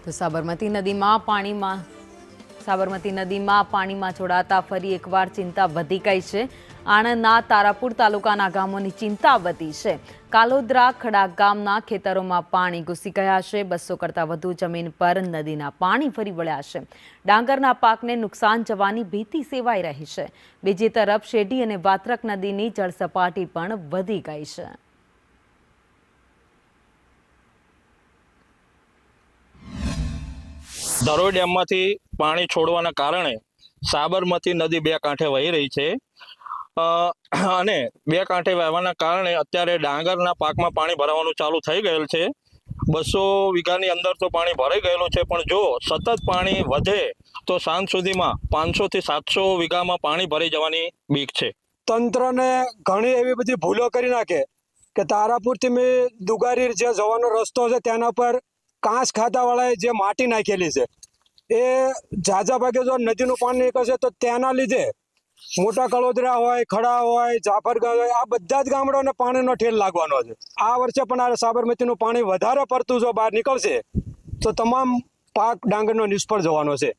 તો સાબરમતી નદીમાં પાણીમાં છોડાતા ફરી એકવાર ચિંતા વધી ગઈ છે। આણંદના તારાપુર તાલુકાના ગામોની ચિંતા વધી છે। કાલોદરા ખડા ગામના ખેતરોમાં પાણી ઘૂસી ગયા છે। 200 કરતાં વધુ જમીન પર નદીના પાણી ફરી વળ્યા છે। ડાંગરના પાકને નુકસાન જવાની ભીતિ સેવાઈ રહી છે। બીજી તરફ શેરડી અને વાત્રક નદીની જળસપાટી પણ વધી ગઈ છે। ધરોઈ ડેમમાંથી પાણી છોડવાના કારણે સાબરમતી નદી બે કાંઠે વહી રહી છે અને બે કાંઠે વહેવાના કારણે અત્યારે ડાંગરના પાકમાં પાણી ભરાવાનું ચાલુ થઈ ગયેલ છે। 200 વીઘાની અંદર તો પાણી ભરાઈ ગયેલું છે, પણ જો સતત પાણી વધે તો સાંજ સુધીમાં 500 થી 700 વીઘામાં પાણી ભરાઈ જવાની બીક છે। તંત્રને ઘણી એવી બધી ભૂલો કરી નાખે કે તારાપુરથી મેં દુગારી જે જવાનો રસ્તો છે તેના પર કાંસ ખાતાવાળાએ જે માટી નાખેલી છે એ ઝાઝા ભાગે જો નદીનું પાણી નીકળશે તો તેના લીધે મોટા કળોદરા હોય, ખડા હોય, જાફરગંજ હોય, આ બધા જ ગામડાઓને પાણીનો ઠેલ લાગવાનો છે। આ વર્ષે પણ આ સાબરમતીનું પાણી વધારે પડતું જો બહાર નીકળશે તો તમામ પાક ડાંગરનો નિષ્ફળ જવાનો છે।